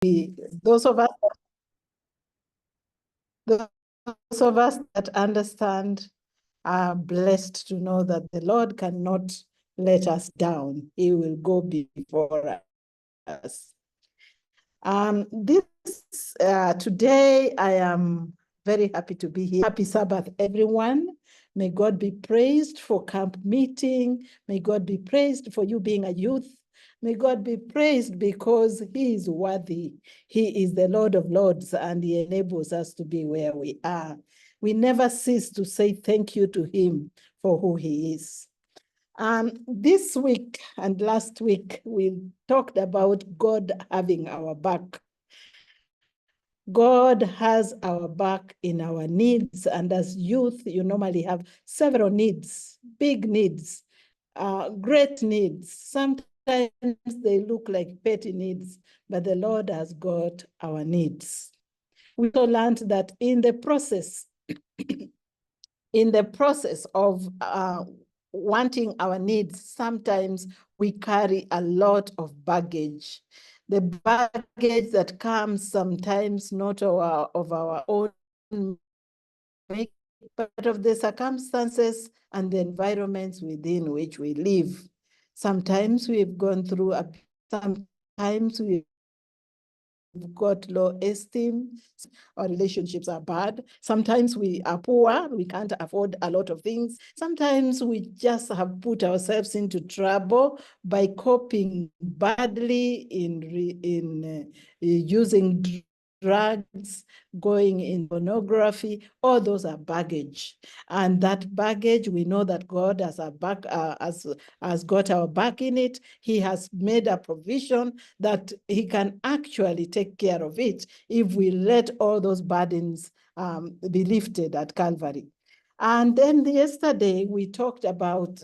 those of us that understand are blessed to know that the Lord cannot let us down. He will go before us. Today I am very happy to be here. Happy Sabbath, everyone. May God be praised for camp meeting. May God be praised for you being a youth. May God be praised because he is worthy. He is the Lord of Lords and he enables us to be where we are. We never cease to say thank you to him for who he is. This week and last week, we talked about God having our back. God has our back in our needs. And as youth, you normally have several needs, big needs, great needs. Sometimes they look like petty needs, but the Lord has got our needs. We also learned that in the process of wanting our needs, sometimes we carry a lot of baggage. The baggage that comes sometimes not of our own make, but of the circumstances and the environments within which we live. Sometimes we've gone through sometimes we've got low esteem, our relationships are bad. Sometimes we are poor, we can't afford a lot of things. Sometimes we just have put ourselves into trouble by coping badly in using drugs, going in pornography. All those are baggage. And that baggage, we know that God has got our back in it. He has made a provision that he can actually take care of it if we let all those burdens be lifted at Calvary. And then yesterday we talked about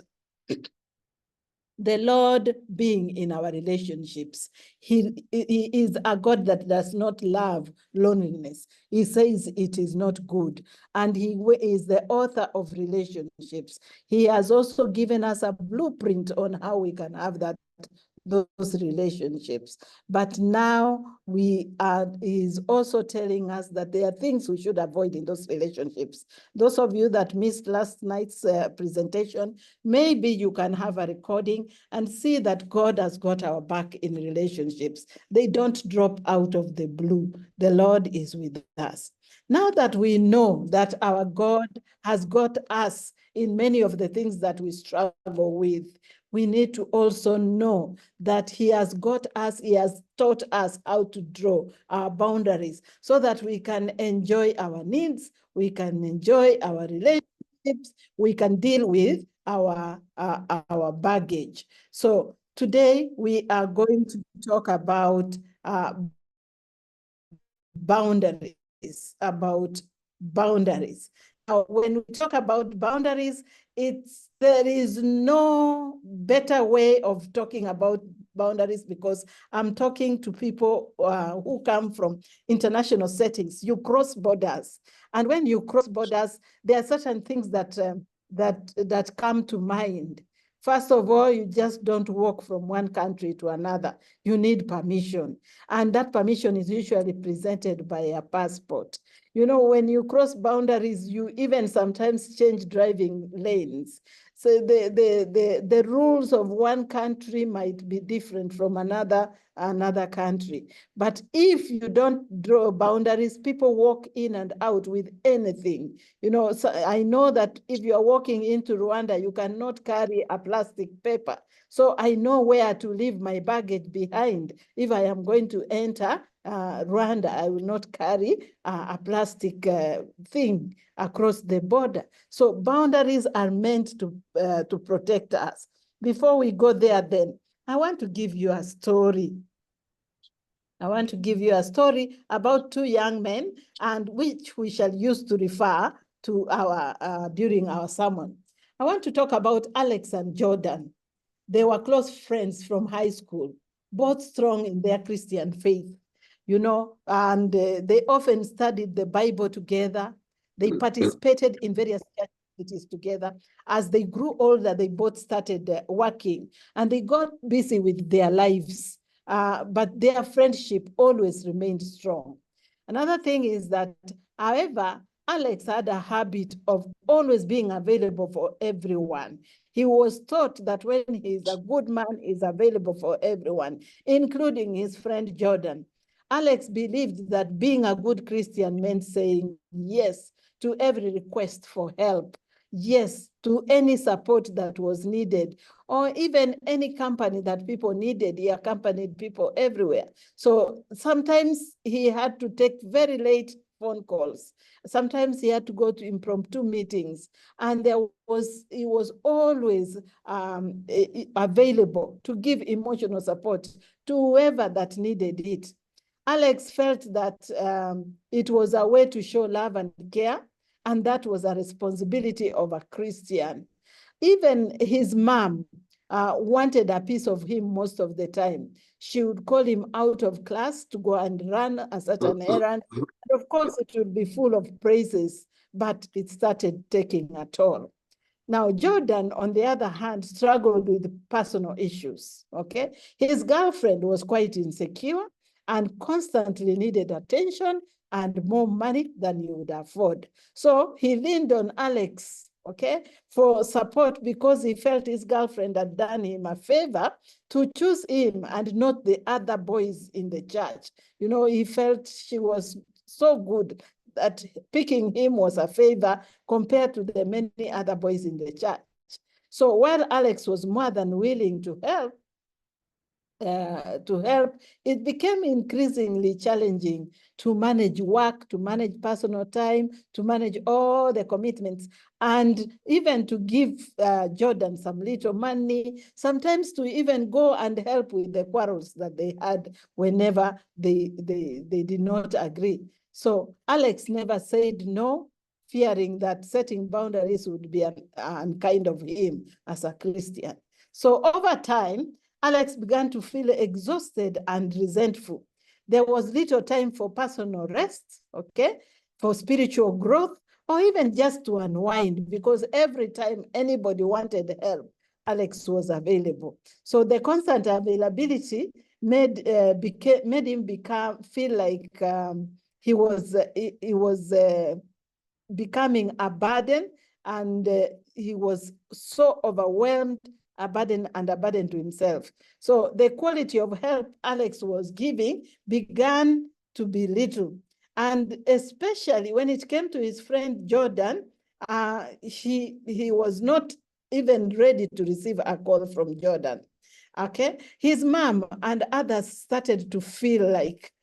the Lord being in our relationships. He is a God that does not love loneliness. He says it is not good. And he is the author of relationships. He has also given us a blueprint on how we can have those relationships. But now he's also telling us that there are things we should avoid in those relationships. Those of you that missed last night's presentation, maybe you can have a recording and see that God has got our back in relationships. They don't drop out of the blue. The Lord is with us. Now that we know that our God has got us in many of the things that we struggle with, we need to also know that he has got us, he has taught us how to draw our boundaries so that we can enjoy our needs, we can enjoy our relationships, we can deal with our baggage. So today we are going to talk about boundaries, Now, when we talk about boundaries, there is no better way of talking about boundaries because I'm talking to people who come from international settings. You cross borders, and when you cross borders, there are certain things that come to mind. First of all, you just don't walk from one country to another. You need permission. And that permission is usually presented by a passport. You know, when you cross boundaries, you even sometimes change driving lanes. So the rules of one country might be different from another country. But if you don't draw boundaries, people walk in and out with anything. You know, so I know that if you are walking into Rwanda, you cannot carry a plastic paper. So I know where to leave my baggage behind. If I am going to enter Rwanda, I will not carry a plastic thing across the border. So boundaries are meant to protect us. Before we go there then, I want to give you a story. I want to give you a story about two young men, and which we shall use to refer to our during our sermon. I want to talk about Alex and Jordan. They were close friends from high school, both strong in their Christian faith, you know, and they often studied the Bible together. They participated in various activities together. As they grew older, they both started working, and they got busy with their lives. but their friendship always remained strong. Another thing is that, however, Alex had a habit of always being available for everyone. He was taught that when he's a good man, he's available for everyone, including his friend Jordan. Alex believed that being a good Christian meant saying yes to every request for help, yes to any support that was needed, or even any company that people needed. He accompanied people everywhere. So sometimes he had to take very late phone calls. Sometimes he had to go to impromptu meetings, and he was always available to give emotional support to whoever that needed it. Alex felt that it was a way to show love and care, and that was a responsibility of a Christian. Even his mom wanted a piece of him most of the time. She would call him out of class to go and run a certain errand. And of course, it would be full of praises, but it started taking a toll. Now, Jordan, on the other hand, struggled with personal issues, okay? His girlfriend was quite insecure and constantly needed attention and more money than he would afford. So he leaned on Alex, okay, for support because he felt his girlfriend had done him a favor to choose him and not the other boys in the church. You know, he felt she was so good that picking him was a favor compared to the many other boys in the church. So while Alex was more than willing to help, it became increasingly challenging to manage work, to manage personal time, to manage all the commitments, and even to give Jordan some little money, sometimes to even go and help with the quarrels that they had whenever they did not agree. So Alex never said no, fearing that setting boundaries would be unkind of him as a Christian. So over time, Alex began to feel exhausted and resentful. There was little time for personal rest, okay, for spiritual growth, or even just to unwind, because every time anybody wanted help, Alex was available. So the constant availability made him feel like he was becoming a burden, and he was so overwhelmed, a burden to himself. So the quality of help Alex was giving began to be little. And especially when it came to his friend Jordan, he was not even ready to receive a call from Jordan. Okay, his mom and others started to feel like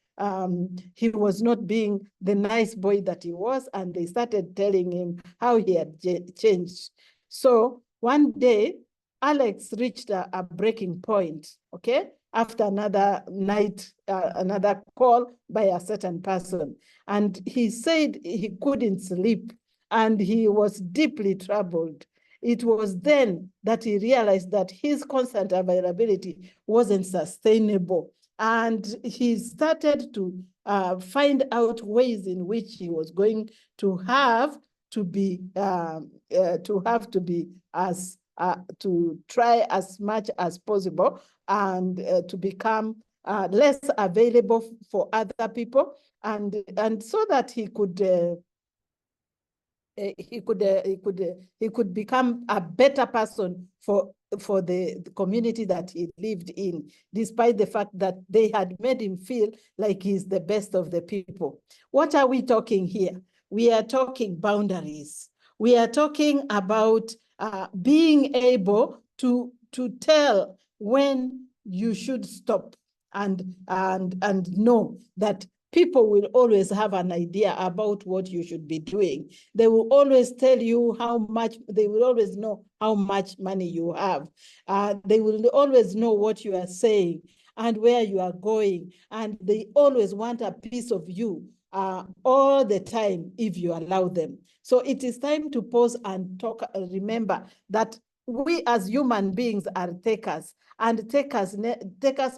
he was not being the nice boy that he was, and they started telling him how he had changed. So one day, Alex reached a breaking point, okay, after another night, another call by a certain person. And he said he couldn't sleep and he was deeply troubled. It was then that he realized that his constant availability wasn't sustainable. And he started to find out ways in which he was going to have to be to try as much as possible and to become less available for other people, and so that he could become a better person for the community that he lived in, despite the fact that they had made him feel like he's the best of the people. What are we talking here? We are talking boundaries. We are talking about being able to tell when you should stop and know that people will always have an idea about what you should be doing. They will always tell you how much, they will always know how much money you have. They will always know what you are saying and where you are going. And they always want a piece of you all the time if you allow them. So it is time to pause and talk. Remember that we as human beings are takers, and takers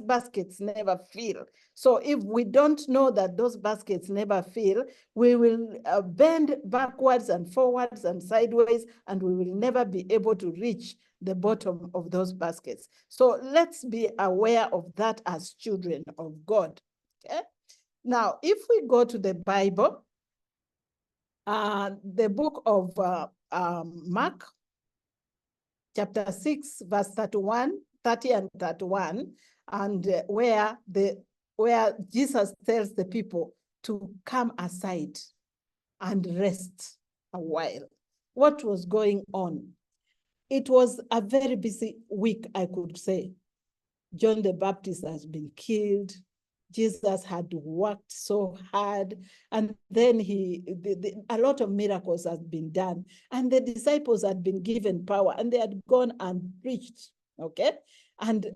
baskets never fill. So if we don't know that those baskets never fill, we will bend backwards and forwards and sideways, and we will never be able to reach the bottom of those baskets. So let's be aware of that as children of God. Okay? Now, if we go to the Bible, the book of Mark, chapter 6, verse 30 and 31, and where Jesus tells the people to come aside and rest a while. What was going on? It was a very busy week, I could say. John the Baptist has been killed. Jesus had worked so hard, and then a lot of miracles had been done, and the disciples had been given power, and they had gone and preached. Okay, and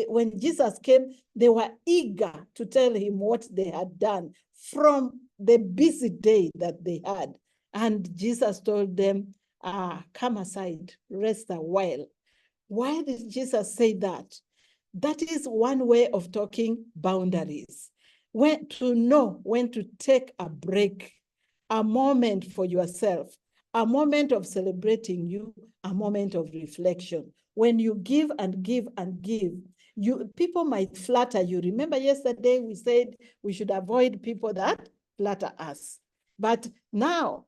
when Jesus came, they were eager to tell him what they had done from the busy day that they had, and Jesus told them, "Come aside, rest a while." Why did Jesus say that? That is one way of talking boundaries. To know when to take a break, a moment for yourself, a moment of celebrating you, a moment of reflection. When you give and give and give, people might flatter you. Remember yesterday we said we should avoid people that flatter us. But now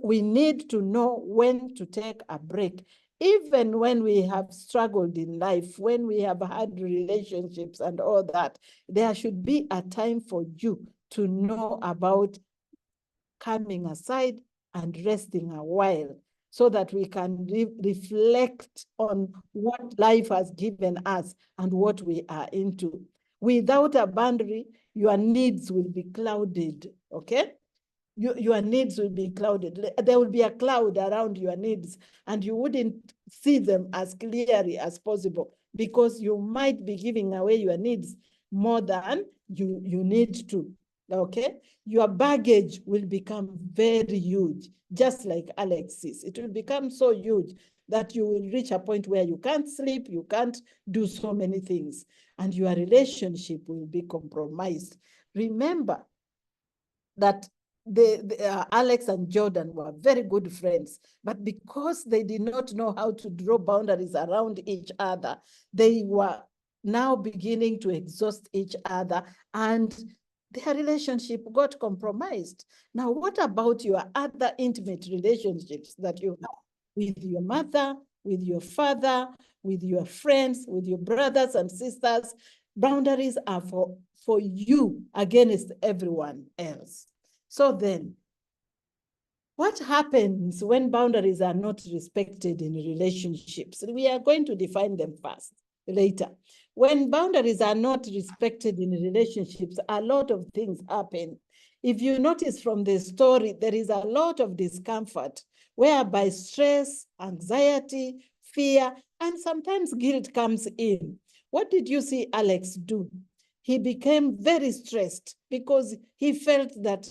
we need to know when to take a break. Even when we have struggled in life, when we have had relationships and all that, there should be a time for you to know about coming aside and resting a while so that we can reflect on what life has given us and what we are into. Without a boundary, your needs will be clouded, okay? Your needs will be clouded. There will be a cloud around your needs, and you wouldn't see them as clearly as possible because you might be giving away your needs more than you need to. Okay? Your baggage will become very huge, just like Alex's. It will become so huge that you will reach a point where you can't sleep, you can't do so many things, and your relationship will be compromised. Remember that Alex and Jordan were very good friends, but because they did not know how to draw boundaries around each other, they were now beginning to exhaust each other, and their relationship got compromised. Now, what about your other intimate relationships that you have with your mother, with your father, with your friends, with your brothers and sisters? Boundaries are for you against everyone else. So then, what happens when boundaries are not respected in relationships? We are going to define them first, later. When boundaries are not respected in relationships, a lot of things happen. If you notice from the story, there is a lot of discomfort, whereby stress, anxiety, fear, and sometimes guilt comes in. What did you see Alex do? He became very stressed because he felt that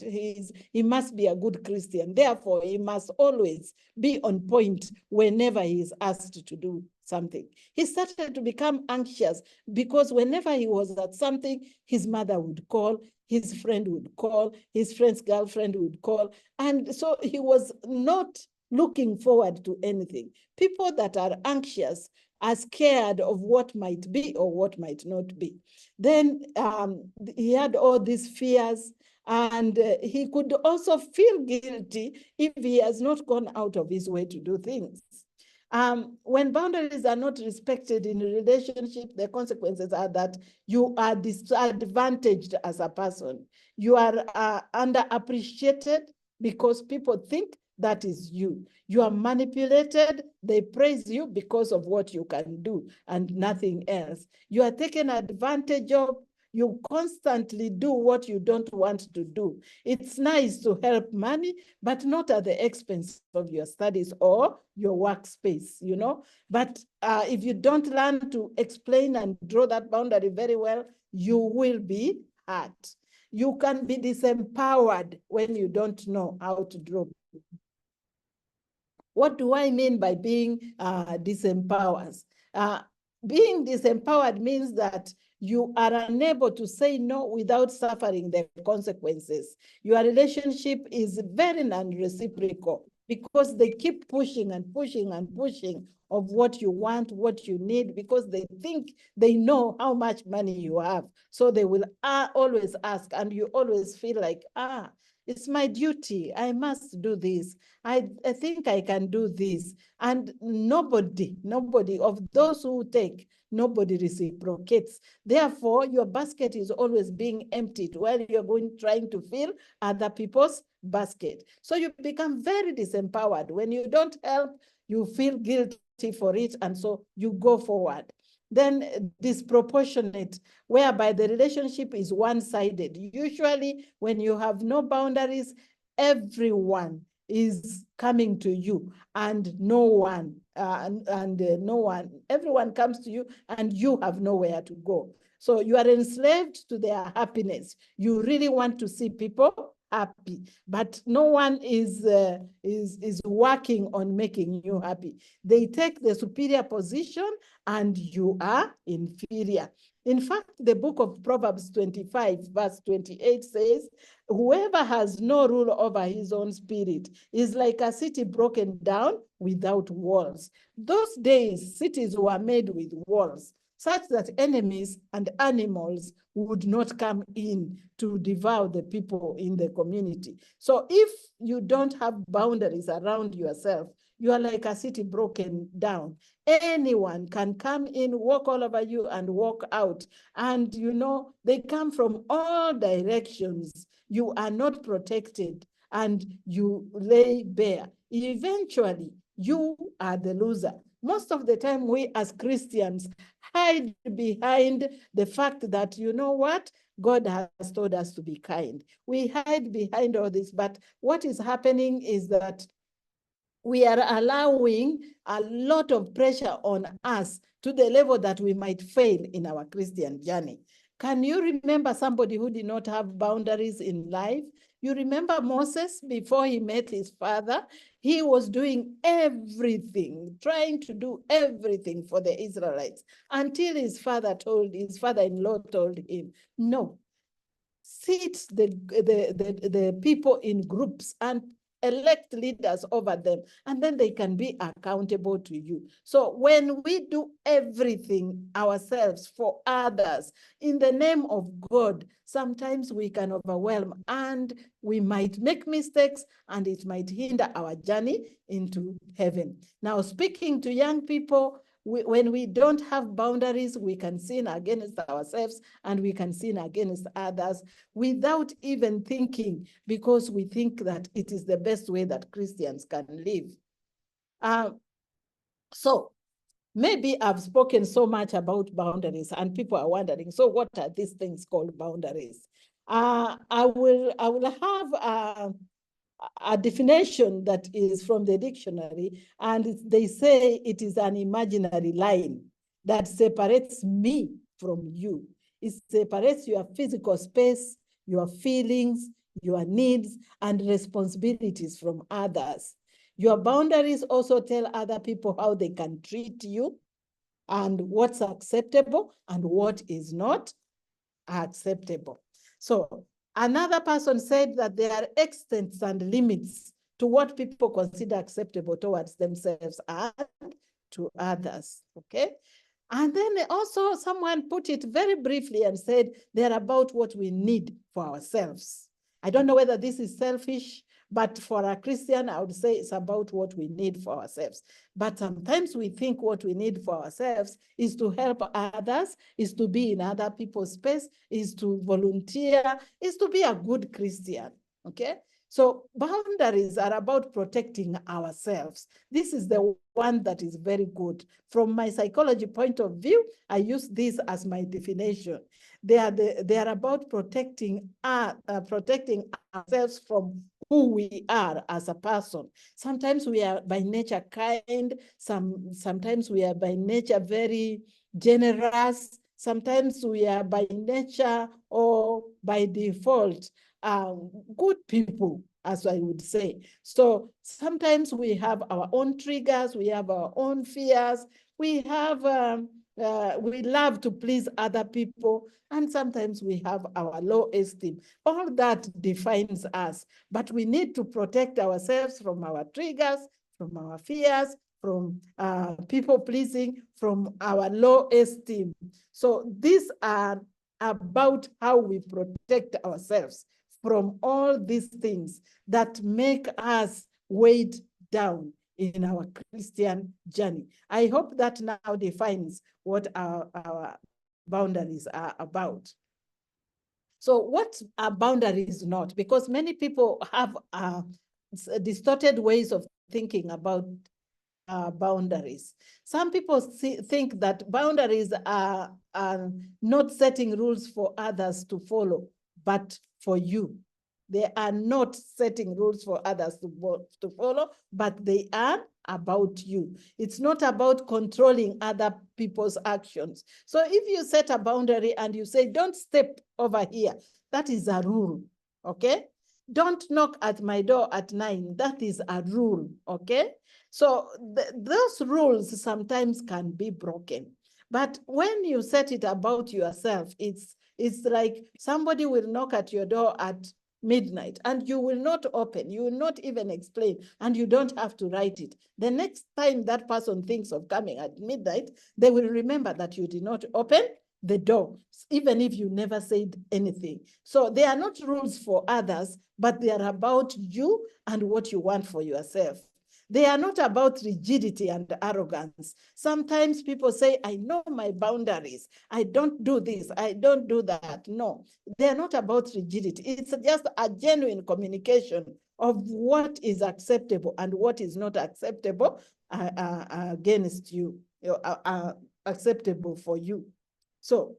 he must be a good Christian. Therefore, he must always be on point whenever he is asked to do something. He started to become anxious because whenever he was at something, his mother would call, his friend would call, his friend's girlfriend would call. And so he was not looking forward to anything. People that are anxious are scared of what might be or what might not be. Then he had all these fears, and he could also feel guilty if he has not gone out of his way to do things. When boundaries are not respected in a relationship, the consequences are that you are disadvantaged as a person. You are underappreciated because people think that is you. You are manipulated. They praise you because of what you can do and nothing else. You are taken advantage of. You constantly do what you don't want to do. It's nice to help money, but not at the expense of your studies or your workspace, you know. But if you don't learn to explain and draw that boundary very well, you will be hurt. You can be disempowered when you don't know how to draw. What do I mean by being disempowered? Being disempowered means that you are unable to say no without suffering the consequences. Your relationship is very non-reciprocal. because they keep pushing and pushing and pushing of what you want, what you need, because they think they know how much money you have. So they will always ask, and you always feel like, it's my duty. I must do this. I think I can do this. And nobody of those who take, nobody reciprocates. Therefore, your basket is always being emptied while you're trying to fill other people's basket. So you become very disempowered. When you don't help, you feel guilty for it, and so you go forward. Then disproportionate, whereby the relationship is one-sided. Usually when you have no boundaries, everyone is coming to you, and everyone comes to you, and you have nowhere to go. So you are enslaved to their happiness. You really want to see people happy, but no one is working on making you happy. They take the superior position, and you are inferior. In fact, the book of Proverbs 25, verse 28 says, whoever has no rule over his own spirit is like a city broken down without walls. Those days, cities were made with walls, such that enemies and animals would not come in to devour the people in the community. So if you don't have boundaries around yourself, you are like a city broken down. Anyone can come in, walk all over you, and walk out. And they come from all directions. You are not protected, and you lay bare. Eventually, you are the loser. Most of the time, we as Christians hide behind the fact that, you know what? God has told us to be kind. We hide behind all this, but what is happening is that we are allowing a lot of pressure on us to the level that we might fail in our Christian journey. Can you remember somebody who did not have boundaries in life? You remember Moses, before he met his father, he was doing everything, trying to do everything for the Israelites, until his father-in-law told him, no, sit the people in groups and elect leaders over them, and then they can be accountable to you. So when we do everything ourselves for others in the name of God, sometimes we can overwhelm, and we might make mistakes, and it might hinder our journey into heaven. Now, speaking to young people, when we don't have boundaries, we can sin against ourselves, and we can sin against others without even thinking, because we think that it is the best way that Christians can live. So maybe I've spoken so much about boundaries, and people are wondering, so what are these things called boundaries? I will have a definition that is from the dictionary, and they say it is an imaginary line that separates me from you. It separates your physical space, your feelings, your needs, and responsibilities from others. Your boundaries also tell other people how they can treat you, and what's acceptable and what is not acceptable. So another person said that there are extents and limits to what people consider acceptable towards themselves and to others, okay? And then also someone put it very briefly and said they're about what we need for ourselves. I don't know whether this is selfish, but for a Christian, I would say it's about what we need for ourselves. But sometimes we think what we need for ourselves is to help others, is to be in other people's space, is to volunteer, is to be a good Christian, okay? So boundaries are about protecting ourselves. This is the one that is very good. From my psychology point of view, I use this as my definition. They are about protecting ourselves from who we are as a person. Sometimes we are by nature kind, sometimes we are by nature very generous, sometimes we are by nature or by default good people, as I would say. So sometimes we have our own triggers, we have our own fears, we have We love to please other people, and sometimes we have our low esteem. All that defines us, but we need to protect ourselves from our triggers, from our fears, from people pleasing, from our low esteem. So these are about how we protect ourselves from all these things that make us weighed down in our Christian journey. I hope that now defines what our boundaries are about. So what are boundaries not? Because many people have distorted ways of thinking about boundaries. Some people think that boundaries are not setting rules for others to follow, but for you. They are not setting rules for others to follow, but they are about you. It's not about controlling other people's actions. So if you set a boundary and you say, don't step over here, that is a rule, okay? Don't knock at my door at 9, that is a rule, okay? So those rules sometimes can be broken. But when you set it about yourself, it's like somebody will knock at your door at midnight and you will not open, you will not even explain, and you don't have to write it. The next time that person thinks of coming at midnight, they will remember that you did not open the door, even if you never said anything. So they are not rules for others, but they are about you and what you want for yourself. They are not about rigidity and arrogance. Sometimes people say, I know my boundaries. I don't do this. I don't do that. No, they are not about rigidity. It's just a genuine communication of what is acceptable and what is not acceptable against you, acceptable for you. So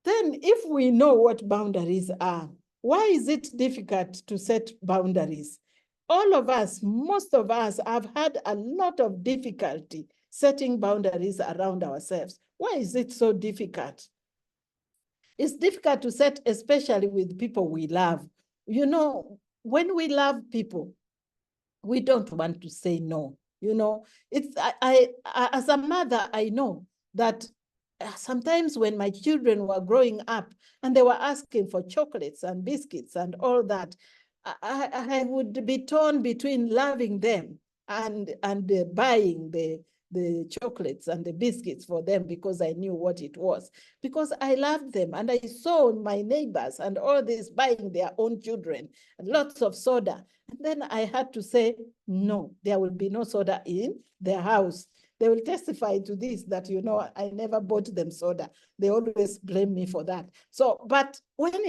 then if we know what boundaries are, why is it difficult to set boundaries? All of us, most of us have had a lot of difficulty setting boundaries around ourselves. Why is it so difficult? It's difficult to set, especially with people we love. You know, when we love people, we don't want to say no. You know, it's I as a mother, I know that sometimes when my children were growing up and they were asking for chocolates and biscuits and all that, I would be torn between loving them and buying the chocolates and the biscuits for them because I knew what it was. Because I loved them and I saw my neighbors and all this buying their own children and lots of soda. And then I had to say, no, there will be no soda in their house. They will testify to this, that, you know, I never bought them soda. They always blame me for that. So, but when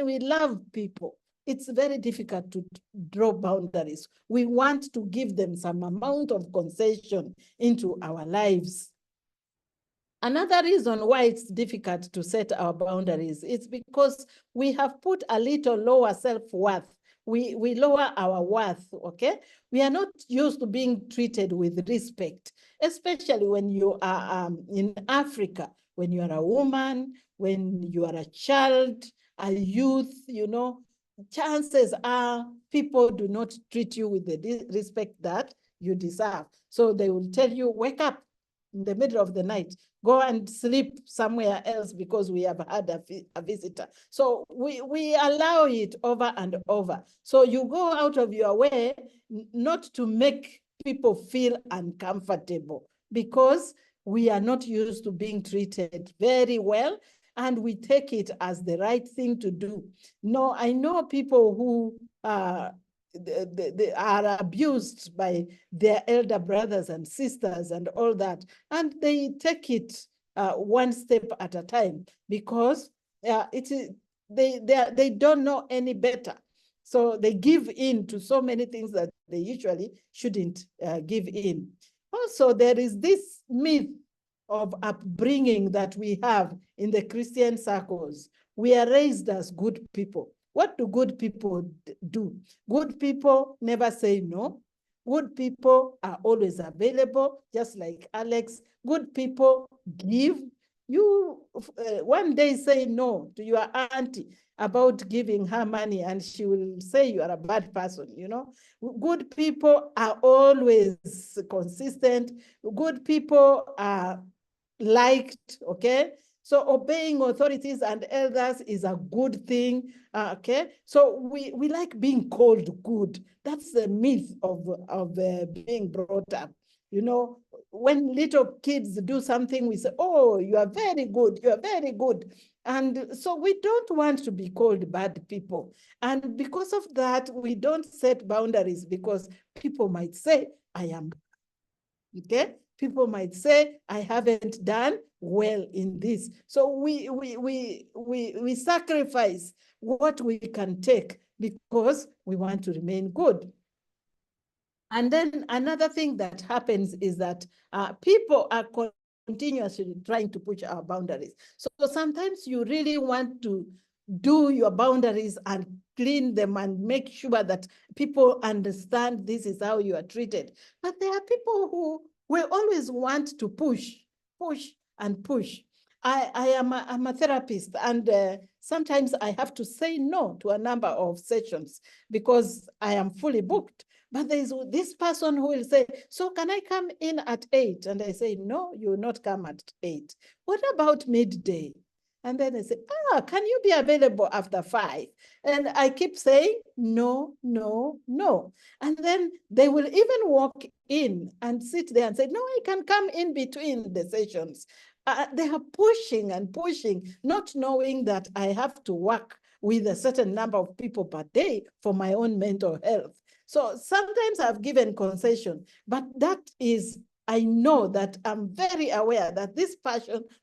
we love people, it's very difficult to draw boundaries. We want to give them some amount of concession into our lives. Another reason why it's difficult to set our boundaries is because we have put a little lower self-worth. We lower our worth, okay? We are not used to being treated with respect, especially when you are in Africa, when you are a woman, when you are a child, a youth, you know, chances are people do not treat you with the respect that you deserve. So they will tell you, wake up in the middle of the night, go and sleep somewhere else because we have had a visitor. So we allow it over and over. So you go out of your way not to make people feel uncomfortable because we are not used to being treated very well and we take it as the right thing to do. No, I know people who they are abused by their elder brothers and sisters and all that, and they take it one step at a time because they don't know any better. So they give in to so many things that they usually shouldn't give in. Also, there is this myth of upbringing that we have in the Christian circles. We are raised as good people. What do good people do? Good people never say no. Good people are always available, just like Alex. Good people give. You one day say no to your auntie about giving her money and she will say you are a bad person, you know. Good people are always consistent. Good people are liked, okay? So obeying authorities and elders is a good thing, okay? So we like being called good. That's the myth of being brought up. You know, when little kids do something, we say, oh, you are very good, you are very good. And so we don't want to be called bad people. And because of that, we don't set boundaries because people might say, I am, okay? People might say, I haven't done well in this. So we sacrifice what we can take because we want to remain good. And then another thing that happens is that people are continuously trying to push our boundaries. So sometimes you really want to do your boundaries and clean them and make sure that people understand this is how you are treated. But there are people who will always want to push, and push. I'm a therapist, and sometimes I have to say no to a number of sessions because I am fully booked. But there's this person who will say, so can I come in at 8? And I say, no, you will not come at 8. What about midday? And then they say, can you be available after 5? And I keep saying, no, no, no. And then they will even walk in and sit there and say, no, I can come in between the sessions. They are pushing and pushing, not knowing that I have to work with a certain number of people per day for my own mental health. So sometimes I've given concession, but that is, I know that I'm very aware that this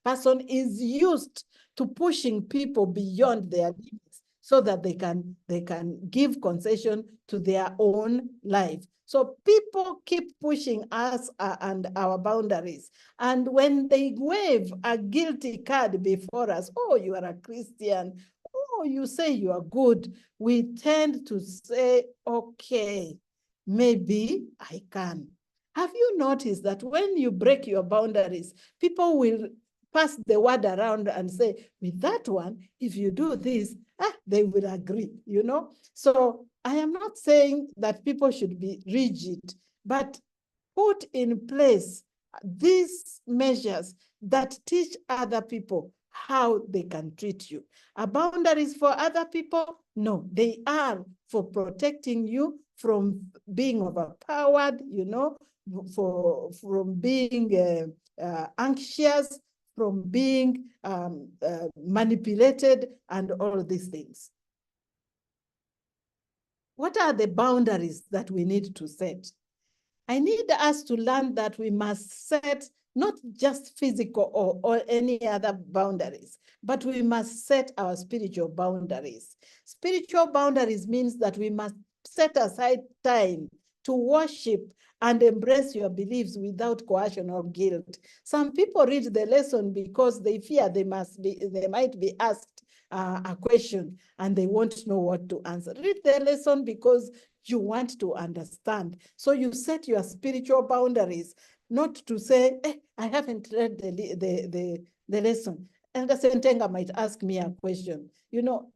person is used to pushing people beyond their limits so that they can give concession to their own life. So people keep pushing us and our boundaries. And when they wave a guilty card before us, oh, you are a Christian, oh, you say you are good, we tend to say, okay, maybe I can. Have you noticed that when you break your boundaries, people will pass the word around and say, with that one, if you do this, they will agree, you know? So I am not saying that people should be rigid, but put in place these measures that teach other people how they can treat you. Are boundaries for other people? No, they are for protecting you from being overpowered, you know, from being anxious, from being manipulated, and all these things. What are the boundaries that we need to set? I need us to learn that we must set not just physical or any other boundaries, but we must set our spiritual boundaries. Spiritual boundaries means that we must set aside time to worship and embrace your beliefs without coercion or guilt. Some people read the lesson because they fear they might be asked a question and they won't know what to answer. Read the lesson because you want to understand. So you set your spiritual boundaries, not to say, I haven't read the lesson. And the Sentenga might ask me a question. You know,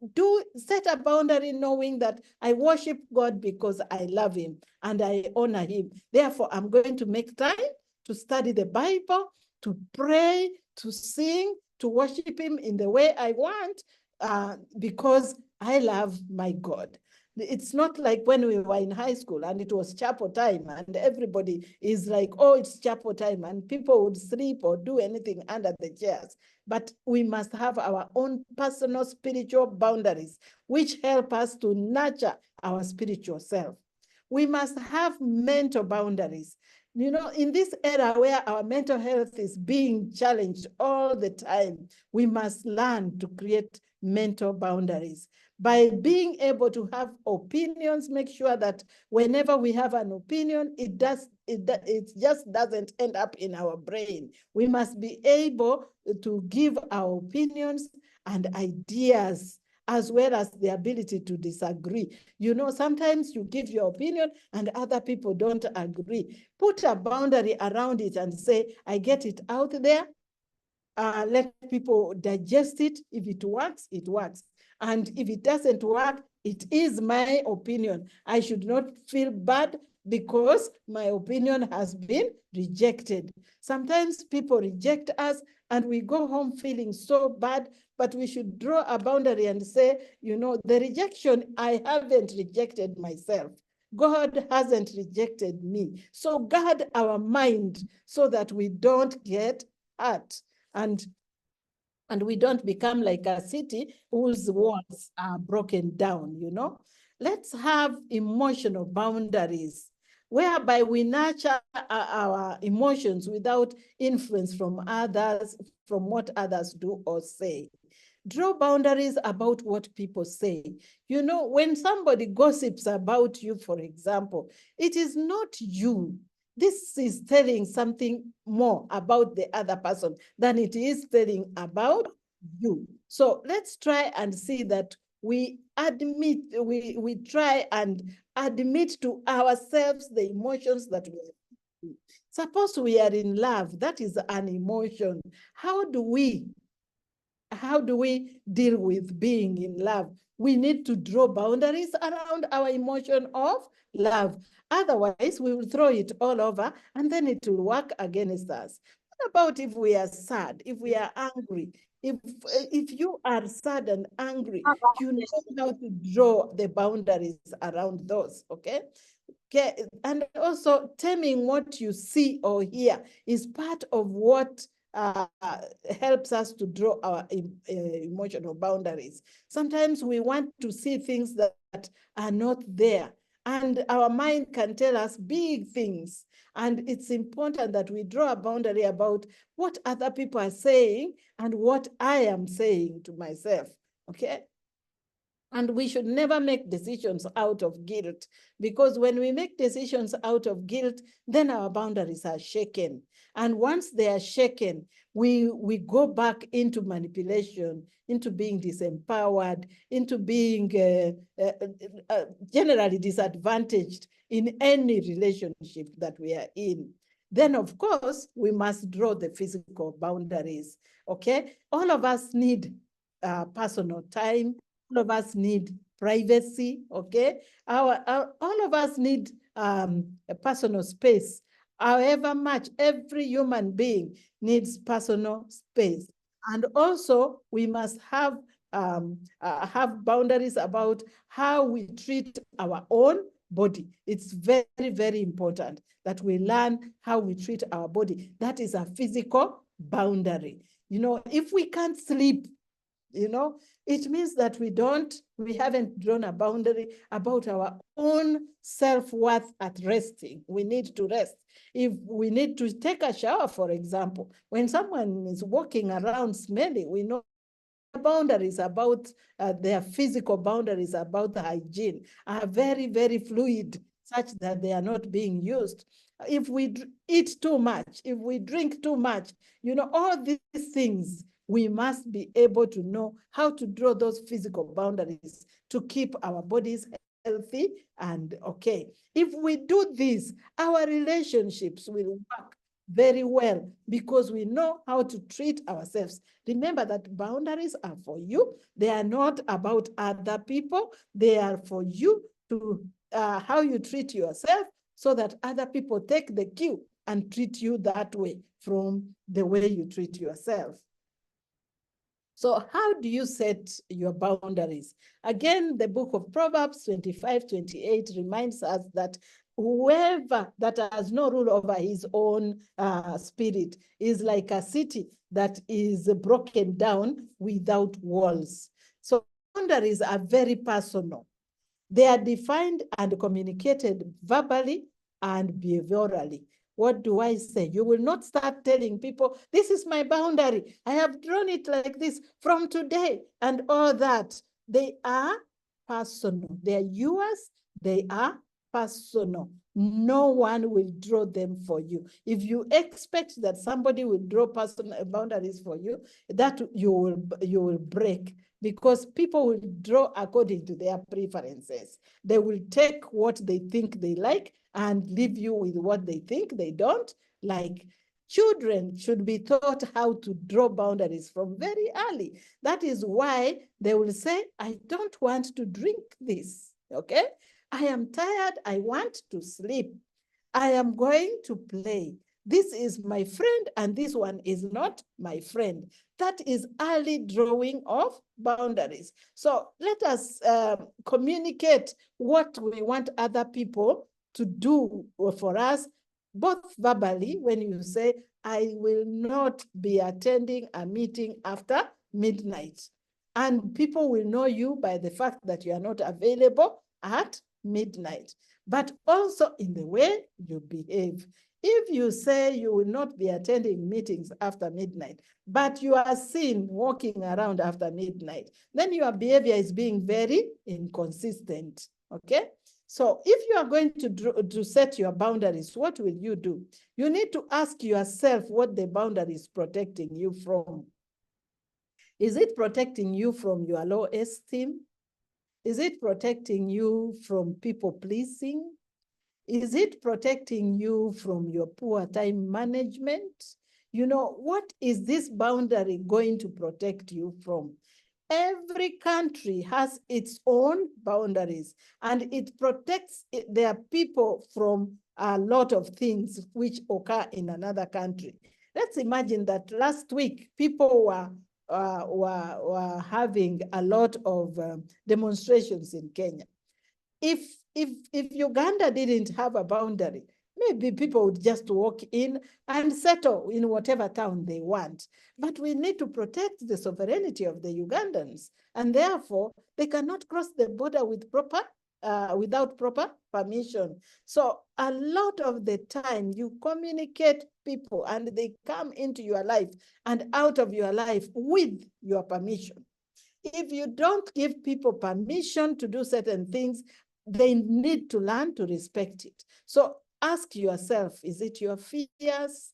set a boundary knowing that I worship God because I love him and I honor him. Therefore, I'm going to make time to study the Bible, to pray, to sing, to worship him in the way I want, because I love my God. It's not like when we were in high school and it was chapel time and everybody is like, oh, it's chapel time, and people would sleep or do anything under the chairs. But we must have our own personal spiritual boundaries, which help us to nurture our spiritual self. We must have mental boundaries. You know, in this era where our mental health is being challenged all the time, we must learn to create mental boundaries. By being able to have opinions, make sure that whenever we have an opinion, it just doesn't end up in our brain. We must be able to give our opinions and ideas, as well as the ability to disagree. You know, sometimes you give your opinion and other people don't agree. Put a boundary around it and say, I get it out there. Let people digest it. If it works, it works. And if it doesn't work, it is my opinion. I should not feel bad because my opinion has been rejected. Sometimes people reject us and we go home feeling so bad, but we should draw a boundary and say, you know, the rejection, I haven't rejected myself. God hasn't rejected me. So guard our mind so that we don't get hurt and we don't become like a city whose walls are broken down, you know. Let's have emotional boundaries whereby we nurture our emotions without influence from others, from what others do or say. Draw boundaries about what people say. You know, when somebody gossips about you, for example, it is not you. This is telling something more about the other person than it is telling about you. So let's try and see that we try and admit to ourselves the emotions that we have. Suppose we are in love, that is an emotion. How do we deal with being in love? We need to draw boundaries around our emotion of love. Otherwise, we will throw it all over and then it will work against us. What about if we are sad, if we are angry? If you are sad and angry, you know how to draw the boundaries around those, okay? Okay, and also taming what you see or hear is part of what helps us to draw our emotional boundaries. Sometimes we want to see things that are not there, and our mind can tell us big things. And it's important that we draw a boundary about what other people are saying and what I am saying to myself, okay? And we should never make decisions out of guilt, because when we make decisions out of guilt, then our boundaries are shaken. And once they are shaken, we go back into manipulation, into being disempowered, into being generally disadvantaged in any relationship that we are in. Then, of course, we must draw the physical boundaries, okay? All of us need personal time. All of us need privacy, okay? All of us need a personal space. However much every human being needs personal space. And also, we must have boundaries about how we treat our own body. It's very, very important that we learn how we treat our body. That is a physical boundary. You know, if we can't sleep, you know, it means that we haven't drawn a boundary about our own self-worth at resting. We need to rest. If we need to take a shower, for example, when someone is walking around smelly, we know boundaries about their physical boundaries about the hygiene are very, very fluid, such that they are not being used. If we eat too much, if we drink too much, you know, all these things, we must be able to know how to draw those physical boundaries to keep our bodies healthy and okay. If we do this, our relationships will work very well because we know how to treat ourselves. Remember that boundaries are for you. They are not about other people. They are for you to how you treat yourself, so that other people take the cue and treat you that way from the way you treat yourself. So how do you set your boundaries? Again, the book of Proverbs 25:28 reminds us that whoever that has no rule over his own spirit is like a city that is broken down without walls. So boundaries are very personal. They are defined and communicated verbally and behaviorally. What do I say? You will not start telling people, this is my boundary. I have drawn it like this from today and all that. They are personal. They are yours. They are personal. No one will draw them for you. If you expect that somebody will draw personal boundaries for you, that you will break, because people will draw according to their preferences. They will take what they think they like and leave you with what they think they don't like. Children should be taught how to draw boundaries from very early. That is why they will say, I don't want to drink this, okay? I am tired. I want to sleep. I am going to play. This is my friend, and this one is not my friend. That is early drawing of boundaries. So let us communicate what we want other people to do for us, both verbally, when you say, I will not be attending a meeting after midnight. And people will know you by the fact that you are not available at midnight, but also in the way you behave. If you say you will not be attending meetings after midnight, but you are seen walking around after midnight, then your behavior is being very inconsistent, okay? So if you are going to set your boundaries, what will you do? You need to ask yourself what the boundary is protecting you from. Is it protecting you from your low esteem? Is it protecting you from people pleasing? Is it protecting you from your poor time management? You know, what is this boundary going to protect you from? Every country has its own boundaries, and it protects their people from a lot of things which occur in another country. Let's imagine that last week people were having a lot of demonstrations in Kenya. If Uganda didn't have a boundary, maybe people would just walk in and settle in whatever town they want. But we need to protect the sovereignty of the Ugandans, and therefore they cannot cross the border without proper permission. So a lot of the time you communicate people and they come into your life and out of your life with your permission. If you don't give people permission to do certain things, they need to learn to respect it. So ask yourself, is it your fears?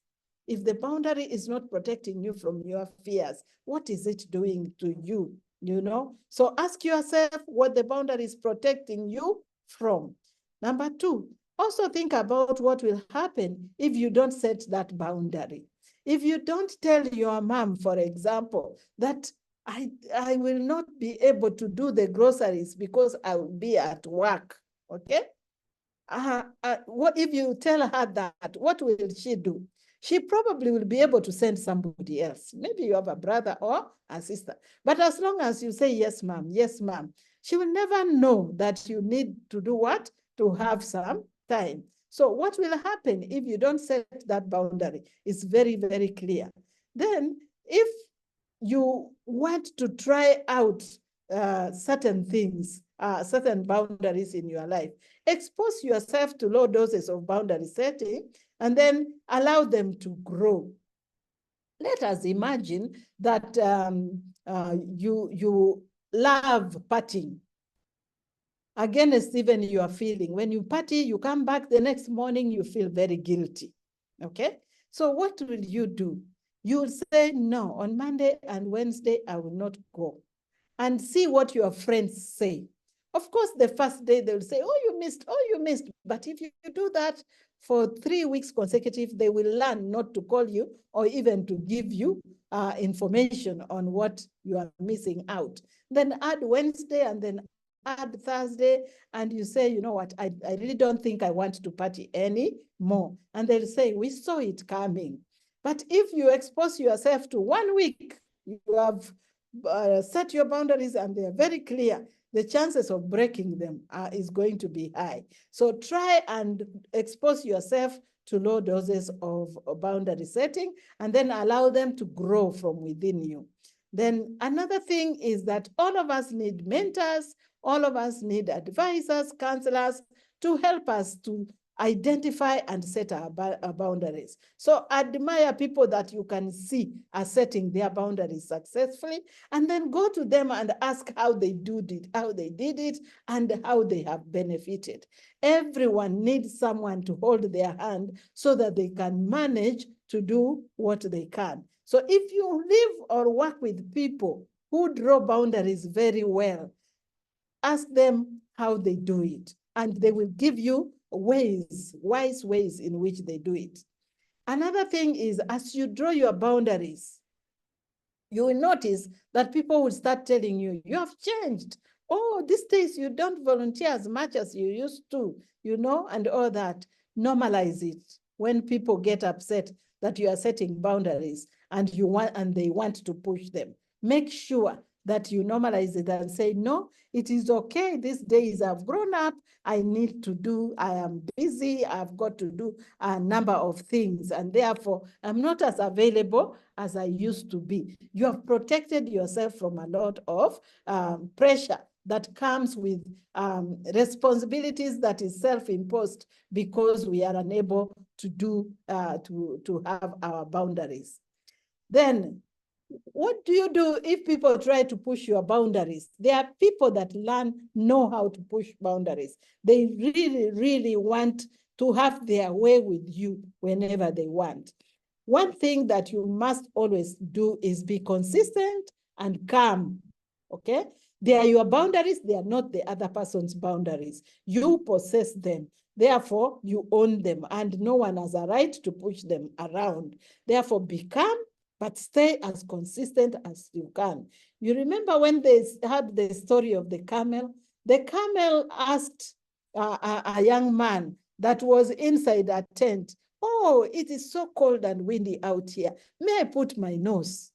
If the boundary is not protecting you from your fears, what is it doing to you? You know? So ask yourself what the boundary is protecting you from. Number two, also think about what will happen if you don't set that boundary. If you don't tell your mom, for example, that I will not be able to do the groceries because I will be at work, okay? What if you tell her that, what will she do? She probably will be able to send somebody else. Maybe you have a brother or a sister. But as long as you say, yes, ma'am, she will never know that you need to do what? To have some time. So what will happen if you don't set that boundary? It's very, very clear. Then if you want to try out certain things, certain boundaries in your life, expose yourself to low doses of boundary setting and then allow them to grow. Let us imagine that you love partying against even your feeling. When you party, you come back the next morning, you feel very guilty, okay? So what will you do? You'll say, no, on Monday and Wednesday, I will not go. And see what your friends say. Of course, the first day they'll say, oh, you missed. But if you do that for 3 weeks consecutive, they will learn not to call you or even to give you information on what you are missing out. Then add Wednesday and then add Thursday, and you say, you know what, I really don't think I want to party anymore. And they'll say, we saw it coming. But if you expose yourself to 1 week, you have set your boundaries and they're very clear, the chances of breaking them is going to be high. So try and expose yourself to low doses of boundary setting and then allow them to grow from within you. Then another thing is that all of us need mentors, all of us need advisors, counselors to help us to identify and set our boundaries. So admire people that you can see are setting their boundaries successfully, and then go to them and ask how they did it, and how they have benefited. Everyone needs someone to hold their hand so that they can manage to do what they can. So if you live or work with people who draw boundaries very well, ask them how they do it, and they will give you wise ways in which they do it. Another thing is, as you draw your boundaries, you will notice that people will start telling you, you have changed. Oh, these days you don't volunteer as much as you used to, and all that. Normalize it. When people get upset that you are setting boundaries and they want to push them, make sure that you normalize it and say, no, it is okay. These days I've grown up. I am busy. I've got to do a number of things. And therefore, I'm not as available as I used to be. You have protected yourself from a lot of pressure that comes with responsibilities that is self-imposed because we are unable to have our boundaries. Then what do you do if people try to push your boundaries? There are people that know how to push boundaries. They really, really want to have their way with you whenever they want. One thing that you must always do is be consistent and calm, okay? They are your boundaries. They are not the other person's boundaries. You possess them. Therefore, you own them, and no one has a right to push them around. Therefore, be calm, but stay as consistent as you can. You remember when they had the story of the camel? The camel asked a young man that was inside a tent, oh, it is so cold and windy out here. May I put my nose?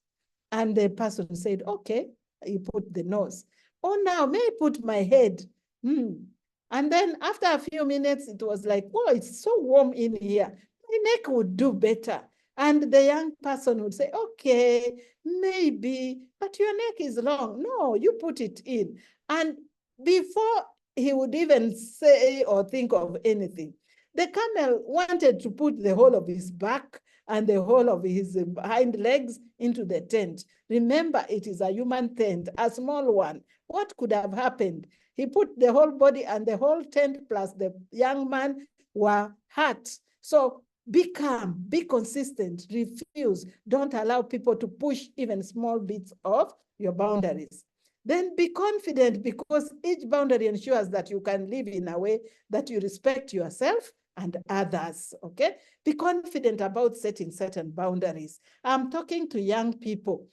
And the person said, okay, you put the nose. Oh, now may I put my head? And then after a few minutes, it was like, oh, it's so warm in here. My neck would do better. And the young person would say, okay, maybe, but your neck is long. No, you put it in. And before he would even say or think of anything, the camel wanted to put the whole of his back and the whole of his hind legs into the tent. Remember, it is a human tent, a small one. What could have happened? He put the whole body, and the whole tent plus the young man were hurt. So be calm, be consistent, refuse. Don't allow people to push even small bits of your boundaries. Then be confident, because each boundary ensures that you can live in a way that you respect yourself and others, okay? Be confident about setting certain boundaries. I'm talking to young people.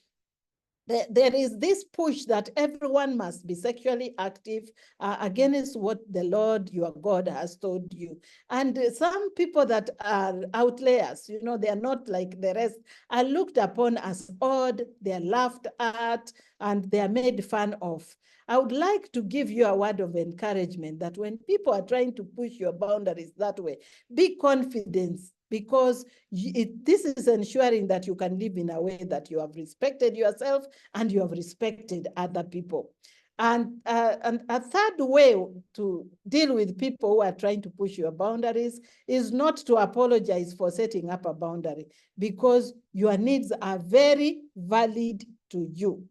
There is this push that everyone must be sexually active against what the Lord your God has told you. And some people that are outliers, they are not like the rest, are looked upon as odd, they're laughed at, and they are made fun of. I would like to give you a word of encouragement that when people are trying to push your boundaries that way, be confident, because this is ensuring that you can live in a way that you have respected yourself and you have respected other people. And a third way to deal with people who are trying to push your boundaries is not to apologize for setting up a boundary, because your needs are very valid to you.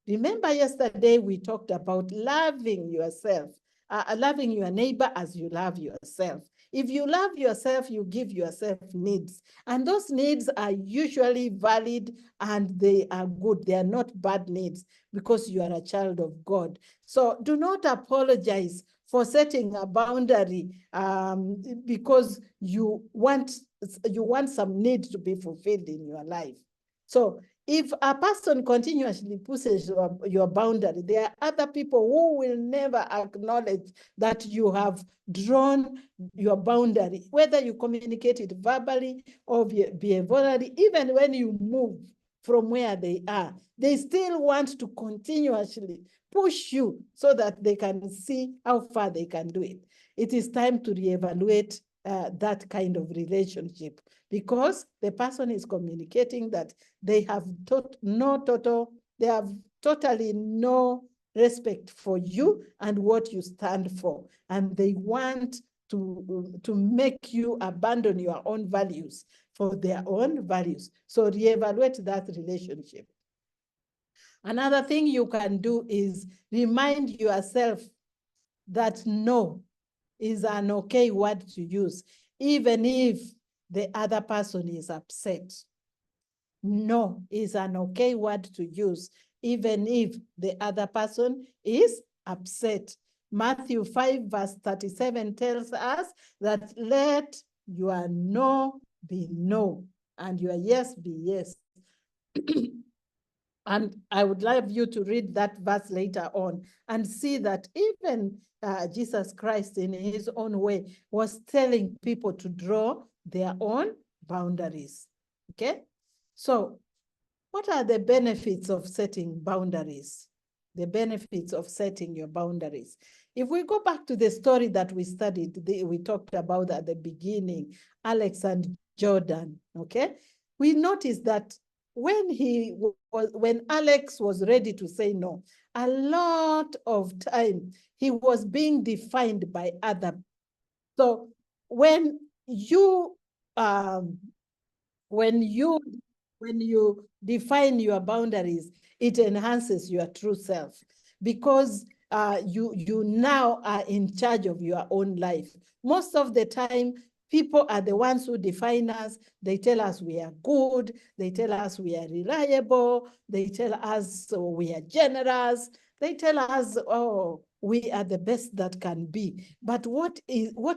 Remember yesterday we talked about loving yourself, loving your neighbor as you love yourself. If you love yourself, you give yourself needs. And those needs are usually valid and they are good. They are not bad needs, because you are a child of God. So do not apologize for setting a boundary because you want some need to be fulfilled in your life. So if a person continuously pushes your boundary, there are other people who will never acknowledge that you have drawn your boundary, whether you communicate it verbally or behaviorally. Even when you move from where they are, they still want to continuously push you so that they can see how far they can do it. It is time to reevaluate that kind of relationship, because the person is communicating that they have totally no respect for you and what you stand for, and they want to make you abandon your own values for their own values. So reevaluate that relationship. Another thing you can do is remind yourself that no is an okay word to use, even if the other person is upset. No is an okay word to use, even if the other person is upset. Matthew 5 verse 37 tells us that let your no be no and your yes be yes. And I would love you to read that verse later on and see that even Jesus Christ in his own way was telling people to draw their own boundaries, okay? So what are the benefits of setting boundaries? The benefits of setting your boundaries. If we go back to the story that we studied, we talked about at the beginning, Alex and Jordan, okay? We noticed that when Alex was ready to say no, a lot of time he was being defined by other. So when you when you define your boundaries, it enhances your true self, because you now are in charge of your own life. Most of the time, people are the ones who define us. They tell us we are good. They tell us we are reliable. They tell us we are generous. They tell us, oh, we are the best that can be. But what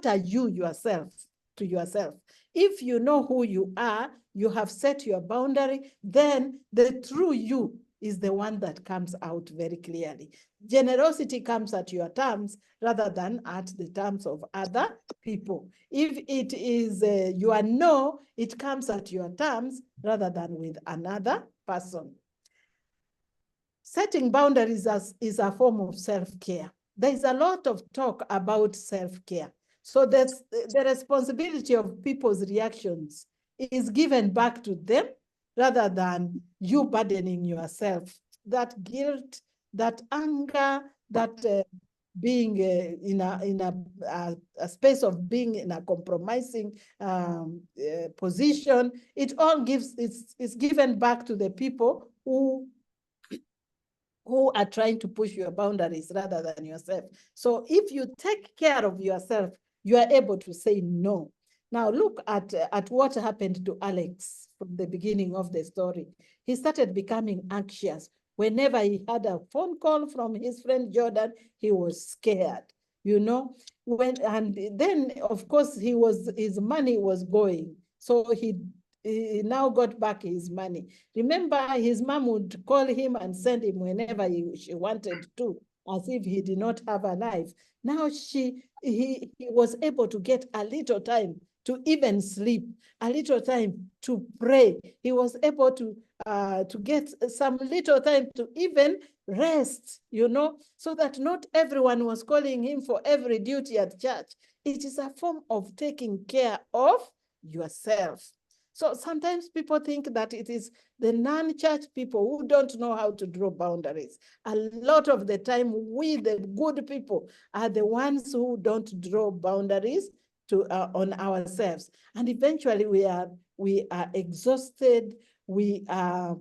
are you yourself to yourself? If you know who you are, you have set your boundary, then the true you is the one that comes out very clearly. Generosity comes at your terms rather than at the terms of other people. If it is your no, it comes at your terms rather than with another person. Setting boundaries is a form of self-care. There's a lot of talk about self-care. So that's the responsibility of people's reactions is given back to them rather than you burdening yourself. That guilt, that anger, that being in a space of being in a compromising position, it all it's given back to the people who are trying to push your boundaries rather than yourself. So if you take care of yourself, you are able to say no. Now look at what happened to Alex from the beginning of the story. He started becoming anxious. Whenever he had a phone call from his friend Jordan, he was scared, you know. And then of course his money was going. So he now got back his money. Remember, his mom would call him and send him whenever she wanted to, as if he did not have a life. Now he was able to get a little time to even sleep, a little time to pray. He was able to get some little time to even rest, you know, so that not everyone was calling him for every duty at church. It is a form of taking care of yourself. So sometimes people think that it is the non-church people who don't know how to draw boundaries. A lot of the time, we, the good people, are the ones who don't draw boundaries on ourselves. And eventually we are exhausted, we are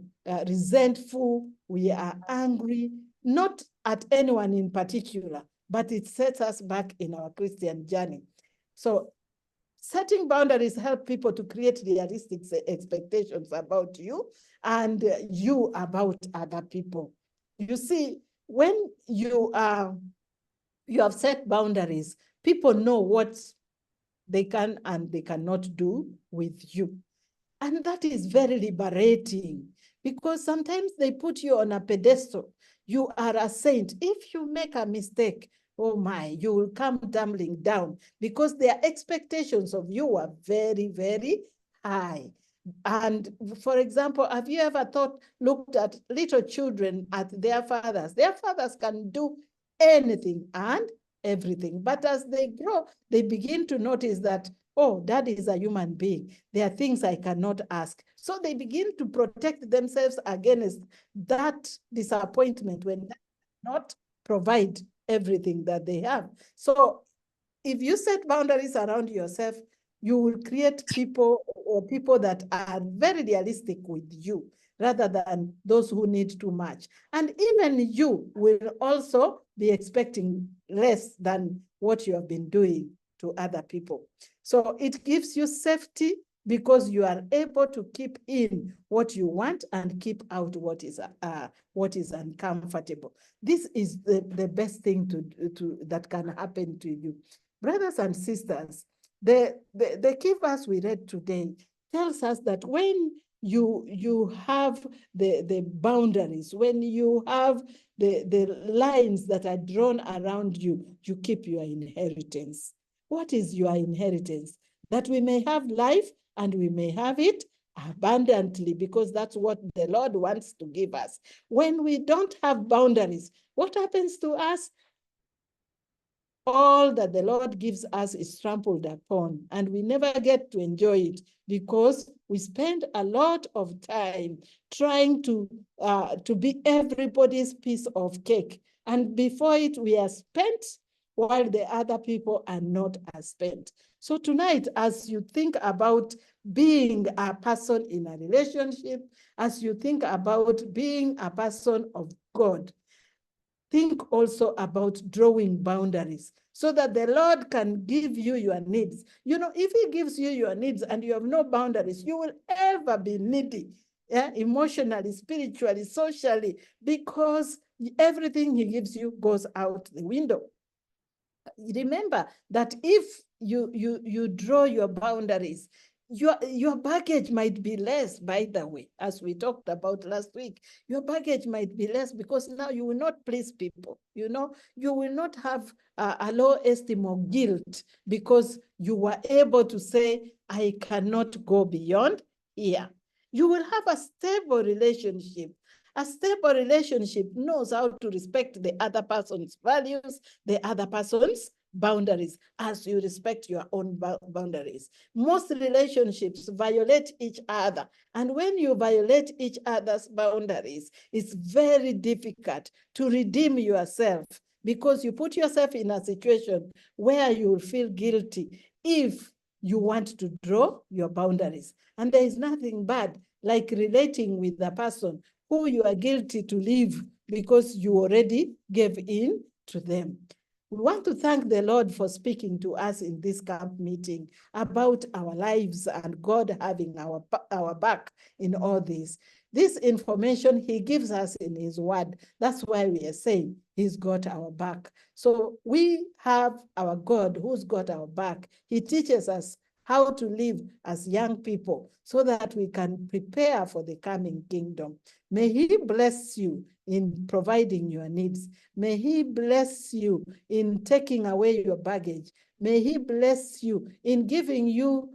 resentful, we are angry, not at anyone in particular, but it sets us back in our Christian journey. So setting boundaries help people to create realistic expectations about you and you about other people. You see, when you have set boundaries, people know what they can and they cannot do with you. And that is very liberating, because sometimes they put you on a pedestal. You are a saint. If you make a mistake, oh my, you will come tumbling down, because their expectations of you are very, very high. And for example, have you ever looked at little children at their fathers? Their fathers can do anything and everything. But as they grow, they begin to notice that, oh, dad is a human being. There are things I cannot ask. So they begin to protect themselves against that disappointment when they cannot provide everything that they have. So if you set boundaries around yourself, you will create people that are very realistic with you rather than those who need too much. And even you will also be expecting less than what you have been doing to other people. So it gives you safety because you are able to keep in what you want and keep out what is uncomfortable. This is the best thing that can happen to you. Brothers and sisters, the key verse we read today tells us that when you have the boundaries, when you have the lines that are drawn around you, you keep your inheritance. What is your inheritance? That we may have life and we may have it abundantly, because that's what the Lord wants to give us. When we don't have boundaries, what happens to us? All that the Lord gives us is trampled upon, and we never get to enjoy it because we spend a lot of time trying to be everybody's piece of cake. And before it, we are spent while the other people are not as spent. So tonight, as you think about being a person in a relationship, as you think about being a person of God, think also about drawing boundaries so that the Lord can give you your needs. You know, if he gives you your needs and you have no boundaries, you will ever be needy, emotionally, spiritually, socially, because everything he gives you goes out the window. Remember that if you draw your boundaries, your baggage might be less, by the way, as we talked about last week. Your baggage might be less because now you will not please people. You know, you will not have a low estimate of guilt because you were able to say, I cannot go beyond here. You will have a stable relationship. A stable relationship knows how to respect the other person's values, the other person's boundaries, as you respect your own boundaries. Most relationships violate each other. And when you violate each other's boundaries, it's very difficult to redeem yourself because you put yourself in a situation where you will feel guilty if you want to draw your boundaries. And there is nothing bad like relating with a person who you are guilty to leave because you already gave in to them. We want to thank the Lord for speaking to us in this camp meeting about our lives and God having our back in all this. This information he gives us in his word. That's why we are saying he's got our back. So we have our God who's got our back. He teaches us how to live as young people so that we can prepare for the coming kingdom. May he bless you in providing your needs. May he bless you in taking away your baggage. May he bless you in giving you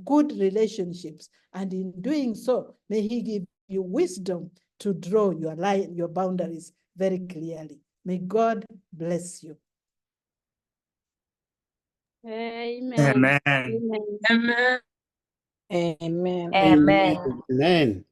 good relationships. And in doing so, may he give you wisdom to draw your boundaries very clearly. May God bless you. Amen. Amen. Amen. Amen. Amen. Amen.